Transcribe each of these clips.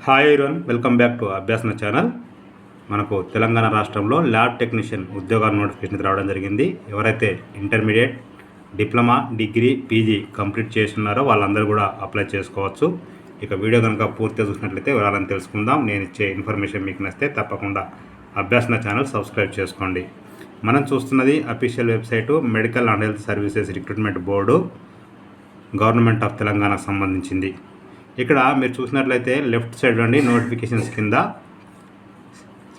Hi everyone, welcome back to Abhyasana channel. మనకు తెలంగాణ రాష్ట్రంలో lab technician ఉద్యోగాల నోటిఫికేషన్ రావడం జరిగింది. ఎవరైతే intermediate, diploma, degree, PG complete చేస్తున్నారో వాళ్ళందరూ కూడా అప్లై చేసుకోవచ్చు. ఇక వీడియో కనుక పూర్తిగా చూసినట్లయితే వివరాలను తెలుసుకుందాం. నేను ఇచ్చే ఇన్ఫర్మేషన్ మీకు నచ్చితే తప్పకుండా అభ్యాసన ఛానల్ సబ్స్క్రైబ్ చేసుకోండి. మనం చూస్తున్నది official website medical and health services recruitment board, government of తెలంగాణకు సంబంధించింది. ఇక్కడ మీరు చూసినట్లయితే లెఫ్ట్ సైడ్ నుండి నోటిఫికేషన్స్ కింద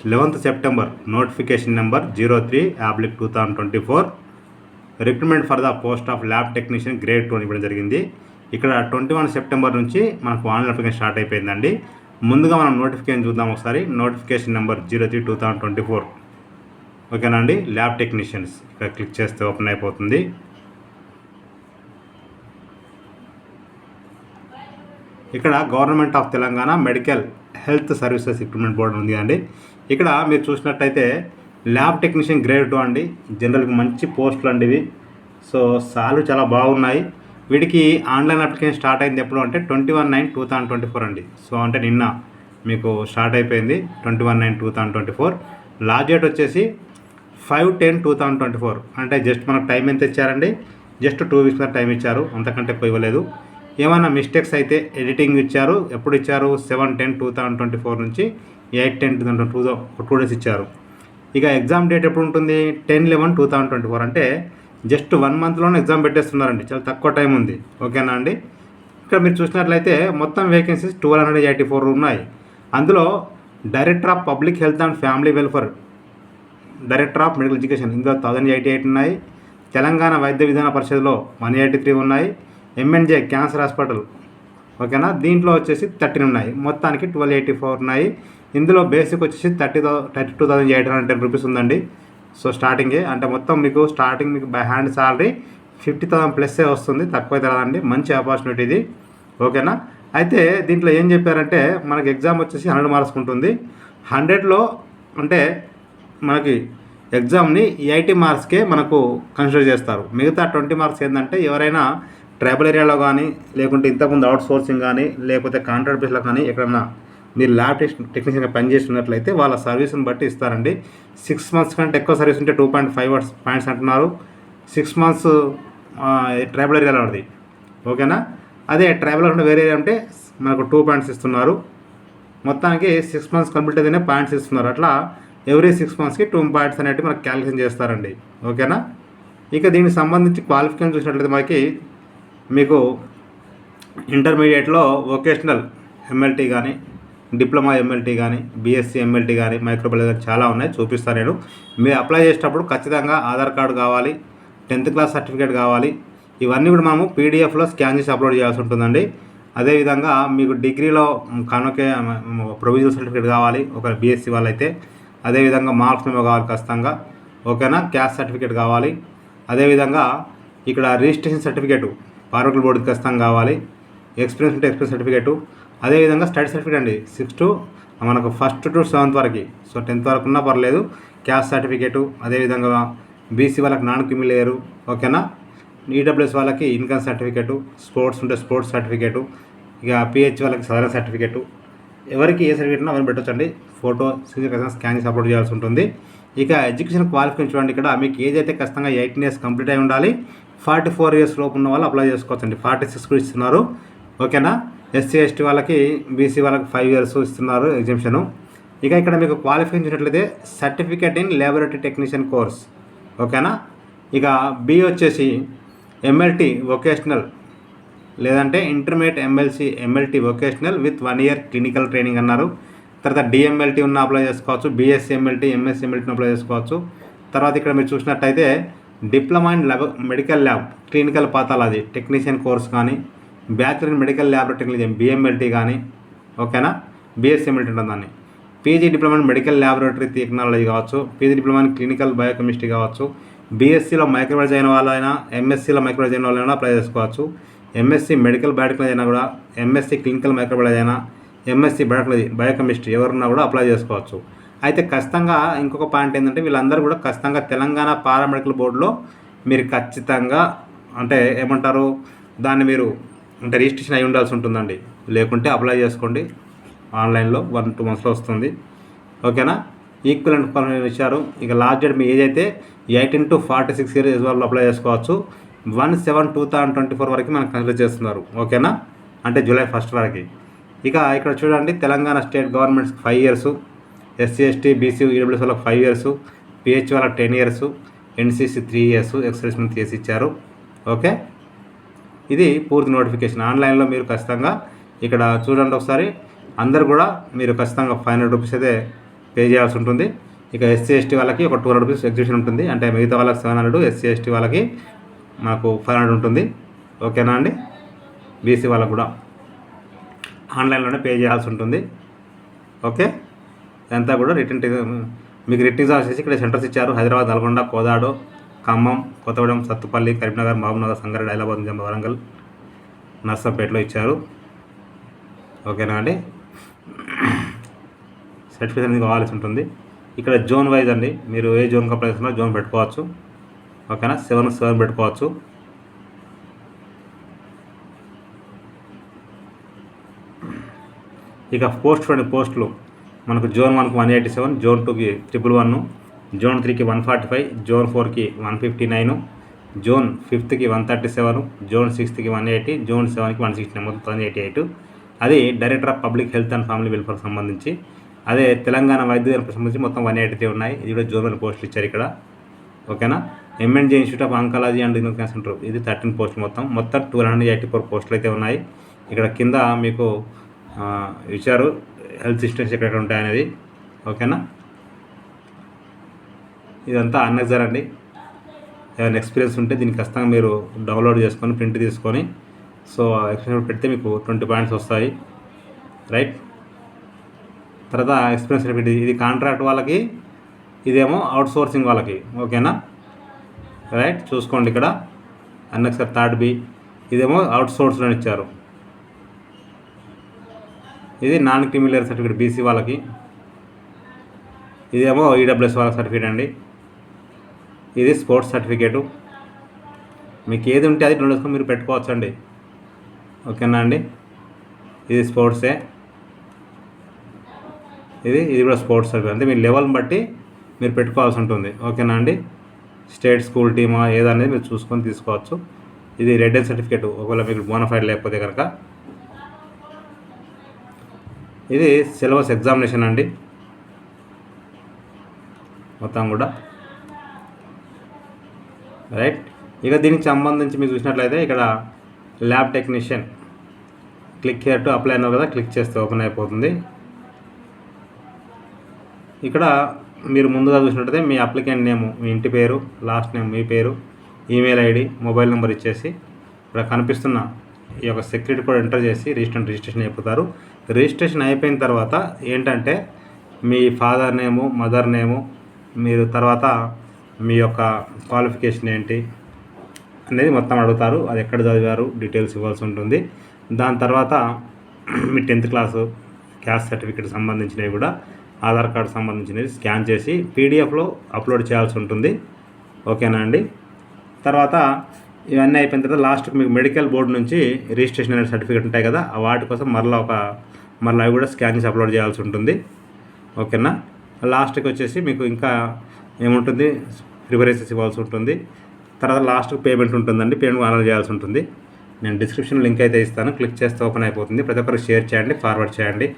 11th September notification number 03/2024 recruitment for the post of lab technician grade 2 ఇవ్వడం జరిగింది. ఇక్కడ 21 సెప్టెంబర్ నుంచి మనకు ఆన్లైన్ అప్లికేషన్ స్టార్ట్ అయిపోయిందండి. ముందుగా మనం నోటిఫికేషన్ చూద్దాం ఒకసారి. నోటిఫికేషన్ నెంబర్ 03/2024 ఓకేనా అండి. ల్యాబ్ టెక్నీషియన్స్ ఇక్కడ క్లిక్ చేస్తే ఓపెన్ అయిపోతుంది. ఇక్కడ government of Telangana medical health services recruitment board ఉంది అండి. ఇక్కడ మీరు చూసినట్టయితే ల్యాబ్ టెక్నీషియన్ గ్రేడ్ 2 అండి. జనరల్గా మంచి పోస్టులు అండి ఇవి. సో సాలరీ చాలా బాగున్నాయి. వీటికి ఆన్లైన్ అప్లికేషన్ స్టార్ట్ అయింది ఎప్పుడు అంటే 21/9/2024 అండి. సో అంటే నిన్న మీకు స్టార్ట్ అయిపోయింది 21/9/2024. లాస్ట్ డేట్ వచ్చేసి 5/10/2024. అంటే జస్ట్ మనకు టైం ఎంత ఇచ్చారండి, జస్ట్ 2 వీక్స్ టైం ఇచ్చారు, అంతకంటే ఎక్కువ ఇవ్వలేదు. ఏమైనా మిస్టేక్స్ అయితే ఎడిటింగ్ ఇచ్చారు. ఎప్పుడు ఇచ్చారు? 7/10/2024 నుంచి 8/10/2024 2 డేస్ ఇచ్చారు. ఇక ఎగ్జామ్ డేట్ ఎప్పుడు ఉంటుంది? 10/11/2024. అంటే జస్ట్ 1 మంత్లోనే ఎగ్జామ్ పెట్టేస్తున్నారండి. చాలా తక్కువ టైం ఉంది. ఓకేనా అండి. ఇక్కడ మీరు చూసినట్లయితే మొత్తం వేకెన్సీస్ 1284 ఉన్నాయి. అందులో director of public health and family welfare, director of medical education ఇందులో 1088 ఉన్నాయి. తెలంగాణ వైద్య విధాన పరిషత్లో 183 ఉన్నాయి. ఎంఎన్జే క్యాన్సర్ హాస్పిటల్ ఓకేనా, దీంట్లో వచ్చేసి 13 ఉన్నాయి. మొత్తానికి 1284 ఉన్నాయి. ఇందులో బేసిక్ వచ్చేసి 32,810 రూపీస్ ఉందండి. సో స్టార్టింగే అంటే మొత్తం మీకు స్టార్టింగ్ మీకు బై హ్యాండ్ సాలరీ 50,000 ప్లస్ వస్తుంది. తక్కువ తెలదండి. మంచి ఆపర్చునిటీ ఇది. ఓకేనా. అయితే దీంట్లో ఏం చెప్పారంటే మనకి ఎగ్జామ్ వచ్చేసి 100 మార్క్స్ ఉంటుంది. 100లో అంటే మనకి ఎగ్జామ్ని 80 మార్క్స్కే మనకు కన్సిడర్ చేస్తారు. మిగతా 20 మార్క్స్ ఏంటంటే ఎవరైనా ట్రైబల్ ఏరియాలో కానీ, లేకుంటే ఇంతకుముందు అవుట్ సోర్సింగ్ కానీ, లేకపోతే కాంట్రాక్ట్ బేస్లో కానీ ఎక్కడన్నా మీరు ల్యాబ్ టెక్నీషియన్గా పనిచేస్తున్నట్లయితే వాళ్ళ సర్వీస్ని బట్టి ఇస్తారండి. 6 మంత్స్ కంటే ఎక్కువ సర్వీస్ ఉంటే 2.5 పాయింట్స్ అంటున్నారు. 6 మంత్స్ ట్రైబల్ ఏరియాలో ఉంది. ఓకేనా. అదే ట్రైబల్ ఉంటే వేరే ఏరియా అంటే మనకు 2 పాయింట్స్ ఇస్తున్నారు. మొత్తానికి 6 మంత్స్ కంప్లీట్ అయితేనే పాయింట్స్ ఇస్తున్నారు. అట్లా ఎవ్రీ 6 మంత్స్కి 2 పాయింట్స్ అనేవి మనకు క్యాలిక్యులేషన్ చేస్తారండి. ఓకేనా. ఇక దీనికి సంబంధించి క్వాలిఫికేషన్ చూసినట్లయితే మనకి మీకు ఇంటర్మీడియట్లో వొకేషనల్ ఎంఎల్టీ కానీ, డిప్లొమా ఎంఎల్టీ కానీ, బీఎస్సీ ఎంఎల్టీ కానీ, మైక్రోబయాలజీ కానీ చాలా ఉన్నాయి. చూపిస్తాను నేను. మీరు అప్లై చేసేటప్పుడు ఖచ్చితంగా ఆధార్ కార్డు కావాలి, 10th క్లాస్ సర్టిఫికేట్ కావాలి. ఇవన్నీ కూడా మనము పీడిఎఫ్లో స్కాన్ చేసి అప్లోడ్ చేయాల్సి ఉంటుందండి. అదేవిధంగా మీకు డిగ్రీలో కనుకే ప్రొవిజనల్ సర్టిఫికేట్ కావాలి ఒక బీఎస్సీ వాళ్ళైతే. అదేవిధంగా మార్క్స్ మేము కావాలి ఖచ్చితంగా. ఓకేనా. క్యాస్ట్ సర్టిఫికేట్ కావాలి. అదేవిధంగా ఇక్కడ రిజిస్ట్రేషన్ సర్టిఫికేటు పార్వకుల బోర్డు ఖచ్చితంగా కావాలి. ఎక్స్పీరియన్స్ ఉంటే ఎక్స్పీరియన్స్ సర్టిఫికేటు. అదేవిధంగా స్టడీ సర్టిఫికేట్ అండి. 6 to మనకు 1st to 7th వరకు. సో 10th వరకు ఉన్నా పర్లేదు. Caste certificate. అదేవిధంగా బీసీ వాళ్ళకి నాన్ క్రిమినల్ లేయరు. ఓకేనా. ఈడబ్ల్యూఎస్ వాళ్ళకి ఇన్కమ్ సర్టిఫికేటు. స్పోర్ట్స్ ఉంటే స్పోర్ట్స్ సర్టిఫికేటు. ఇక పిహెచ్ వాళ్ళకి సదరన్ సర్టిఫికేటు. ఎవరికి ఏ సర్టిఫికేట్ ఉన్నా అవన్నీ పెట్టొచ్చండి. ఫోటో ఖచ్చితంగా స్కాన్ చేసి అప్లోడ్ చేయాల్సి ఉంటుంది. ఇక ఎడ్యుకేషన్ క్వాలిఫికేషన్ చూడండి. ఇక్కడ మీకు ఏజ్ అయితే ఖచ్చితంగా 18 years కంప్లీట్ అయి ఉండాలి. 44 years లోపు ఉన్న వాళ్ళు అప్లై చేసుకోవచ్చండి. 46 కూడా ఇస్తున్నారు. ఓకేనా. ఎస్సీ ఎస్టీ వాళ్ళకి, బీసీ వాళ్ళకి 5 years ఇస్తున్నారు ఎగ్జామ్షను. ఇక ఇక్కడ మీకు క్వాలిఫికేషన్ చూసినట్లయితే certificate in laboratory technician course. ఓకేనా. ఇక బి వచ్చేసి ఎంఎల్టీ వొకేషనల్ లేదంటే intermediate MLT vocational with 1 year clinical training అన్నారు. తర్వాత డిఎంఎల్టీ ఉన్న అప్లై చేసుకోవచ్చు. బీఎస్సీ ఎంఎల్టీ, ఎంఎస్సీ ఎంఎల్టీని అప్లై చేసుకోవచ్చు. తర్వాత ఇక్కడ మీరు చూసినట్టయితే diploma in medical lab clinical pathology technician course కానీ, bachelor in medical laboratory technology BMLT కానీ. ఓకేనా. బీఎస్సీ ఎంఎల్టీ ఉంటుంది దాన్ని. PG diploma in medical laboratory technology కావచ్చు. PG diploma in clinical biochemistry కావచ్చు. బీఎస్సీలో మైక్రోబయాలజీ అయిన వాళ్ళైనా, ఎంఎస్సీలో మైక్రోబయాలజీ అయిన వాళ్ళైనా అప్లై చేసుకోవచ్చు. ఎంఎస్సీ మెడికల్ బయోటెక్నాలజీ అయినా కూడా, ఎంఎస్సీ క్లినికల్ మైక్రోబయాలజీ అయినా, ఎంఎస్సీ బయోకెమిస్ట్రీ ఎవరున్నా కూడా అప్లై చేసుకోవచ్చు. అయితే ఖచ్చితంగా ఇంకొక పాయింట్ ఏంటంటే వీళ్ళందరూ కూడా ఖచ్చితంగా తెలంగాణ పారామెడికల్ బోర్డులో మీరు ఖచ్చితంగా అంటే ఏమంటారు దాన్ని మీరు అంటే రిజిస్ట్రేషన్ అయి ఉండాల్సి ఉంటుందండి. లేకుంటే అప్లై చేసుకోండి. ఆన్లైన్లో 1-2 మంత్స్లో వస్తుంది. ఓకేనా. ఈక్వలెంట్ క్వాలిఫికేషన్ ఇచ్చారు. ఇక లాస్ట్ డేట్ మీ ఏజ్ అయితే 18 to 46 ఇయర్స్ వాళ్ళు అప్లై చేసుకోవచ్చు. 1/7/2024 వరకు మనకు కన్సిడర్ చేస్తున్నారు. ఓకేనా, అంటే జూలై 1 వరకు. ఇక ఇక్కడ చూడండి, తెలంగాణ స్టేట్ గవర్నమెంట్స్కి 5 years, SC ST BC EWS వాళ్ళకి 5 ఇయర్స్, PH వాళ్ళకి 10 ఇయర్స్, NCC 3 ఇయర్స్, ఎక్సర్సైజ్ చేసి ఇచ్చారు. ఓకే, ఇది పూర్తి నోటిఫికేషన్. ఆన్లైన్లో మీరు ఖచ్చితంగా ఇక్కడ చూడండి ఒకసారి, అందరు కూడా మీరు ఖచ్చితంగా 500 రూపీస్ అయితే పే చేయాల్సి ఉంటుంది. ఇక SC ST వాళ్ళకి ఒక 200 రూపీస్ ఎగ్జిబిషన్ ఉంటుంది, అంటే మిగతా వాళ్ళకి 700, SC ST వాళ్ళకి మాకు 500 ఉంటుంది. ఓకేనా అండి. BC వాళ్ళకు కూడా ఆన్లైన్లోనే పే చేయాల్సి ఉంటుంది. ఓకే, ఇదంతా కూడా మీకు రిటర్న్ ఎగ్జామ్స్ చేసి ఇక్కడ సెంటర్స్ ఇచ్చారు. హైదరాబాద్, నల్గొండ, కోదాడు, ఖమ్మం, కొత్తగూడెం, సత్తుపల్లి, కరీంనగర్, మహబూబ్నగర్, సంగారెడ్డి, హైదరాబాద్, నిజామాబాద్, వరంగల్, నర్సంపేటలో ఇచ్చారు. ఓకేనా అండి. సర్టిఫికేట్ అనేది కావాల్సి ఉంటుంది. ఇక్కడ జోన్ వైజ్ అండి, మీరు ఏ జోన్కి అప్లై చేస్తున్నారో జోన్ పెట్టుకోవచ్చు. ఓకేనా, 7 పెట్టుకోవచ్చు. ఇక పోస్టులు మనకు జోన్ 1కి 187, జోన్ 2కి 111, జోన్ 3కి 145, జోన్ 4కి 159, జోన్ 5కి 137, జోన్ 6కి 180, జోన్ 7కి 169, మొత్తం 188. అది director of public health and family వెల్ఫేర్కి సంబంధించి. అదే తెలంగాణ వైద్య సంబంధించి మొత్తం 183 ఉన్నాయి. ఇది కూడా జోన్ 1 పోస్టులు ఇచ్చారు ఇక్కడ. ఓకేనా. MNJ institute of oncology and investigation centre, ఇది 13 పోస్టులు, మొత్తం 284 పోస్టులు అయితే ఉన్నాయి. ఇక్కడ కింద మీకు ఇచ్చారు హెల్త్ సిస్టమ్స్ ఎక్కడ ఉంటాయనేది. ఓకేనా. ఇదంతా అన్నెక్సర్ అండి. ఏమైనా ఎక్స్పీరియన్స్ ఉంటే దీన్ని ఖచ్చితంగా మీరు డౌన్లోడ్ చేసుకొని ప్రింట్ తీసుకొని ఎక్స్పీరియన్స్ పెడితే మీకు 20 పాయింట్స్ వస్తాయి. రైట్. తర్వాత ఎక్స్పీరియన్స్ సర్టిఫికేట్, ఇది కాంట్రాక్ట్ వాళ్ళకి, ఇదేమో అవుట్ సోర్సింగ్ వాళ్ళకి. ఓకేనా. రైట్, చూసుకోండి ఇక్కడ అన్నెక్సర్ 3rd B, ఇదేమో అవుట్ సోర్స్లో ఇచ్చారు. ఇది నాన్ క్రిమినల్ సర్టిఫికేట్ BC వాళ్ళకి, ఇదేమో EWS వాళ్ళ సర్టిఫికేట్ అండి. ఇది స్పోర్ట్స్ సర్టిఫికేటు. మీకు ఏది ఉంటే అది డౌన్లోడ్ మీరు పెట్టుకోవచ్చు అండి. ఓకేనా అండి. ఇది స్పోర్ట్సే, ఇది కూడా స్పోర్ట్స్ సర్టిఫికేట్. అంటే మీ లెవెల్ని బట్టి మీరు పెట్టుకోవాల్సి ఉంటుంది. ఓకేనా అండి. స్టేట్ స్కూల్ టీమా ఏదనేది మీరు చూసుకొని తీసుకోవచ్చు. ఇది రెడ్ సర్టిఫికేట్, ఒకవేళ మీకు బోనఫైడ్ లేకపోతే కనుక. ఇది సిలబస్ ఎగ్జామినేషన్ అండి మొత్తం కూడా. రైట్. ఇక దీనికి సంబంధించి మీరు చూసినట్లయితే ఇక్కడ lab technician, click here to apply అన్నారు కదా, క్లిక్ చేస్తే ఓపెన్ అయిపోతుంది. ఇక్కడ మీరు ముందుగా చూసినట్లయితే మీ అప్లికెంట్ నేము, మీ ఇంటి పేరు, లాస్ట్ నేమ్, మీ పేరు, ఈమెయిల్ ID, మొబైల్ నెంబర్ ఇచ్చేసి ఇక్కడ కనిపిస్తున్న ఈ యొక్క సెక్యూరిటీ కోడ్ ఎంటర్ చేసి రిజిస్ట్రేషన్ అయిపోతారు. రిజిస్ట్రేషన్ అయిపోయిన తర్వాత ఏంటంటే మీ ఫాదర్ నేము, మదర్ నేము, మీరు తర్వాత మీ యొక్క క్వాలిఫికేషన్ ఏంటి అనేది మొత్తం అడుగుతారు. అది ఎక్కడ చదివారు డీటెయిల్స్ ఇవ్వాల్సి ఉంటుంది. దాని తర్వాత మీ 10th క్లాసు, క్యాస్ట్ సర్టిఫికేట్ సంబంధించినవి కూడా, ఆధార్ కార్డు సంబంధించినవి స్కాన్ చేసి పీడిఎఫ్లో అప్లోడ్ చేయాల్సి ఉంటుంది. ఓకేనా అండి. తర్వాత ఇవన్నీ అయిపోయిన తర్వాత లాస్ట్కి మీకు మెడికల్ బోర్డు నుంచి రిజిస్ట్రేషన్ అనే సర్టిఫికేట్ ఉంటాయి కదా, వాటి కోసం మరలా అవి కూడా స్కాన్ చేసి అప్లోడ్ చేయాల్సి ఉంటుంది. ఓకేనా. లాస్ట్కి వచ్చేసి మీకు ఇంకా ఏముంటుంది, ప్రిఫరెన్సెస్ ఇవ్వాల్సి ఉంటుంది. తర్వాత లాస్ట్కి పేమెంట్ ఉంటుందండి, పేమెంట్ ఆన్లైన్ చేయాల్సి ఉంటుంది. నేను డిస్క్రిప్షన్ లింక్ అయితే ఇస్తాను, క్లిక్ చేస్తే ఓపెన్ అయిపోతుంది. ప్రతి ఒక్కరు షేర్ చేయండి, ఫార్వర్డ్ చేయండి.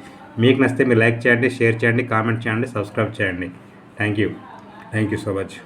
మీకు నచ్చితే మీరు లైక్ చేయండి, షేర్ చేయండి, కామెంట్ చేయండి, సబ్స్క్రైబ్ చేయండి. Thank you so much.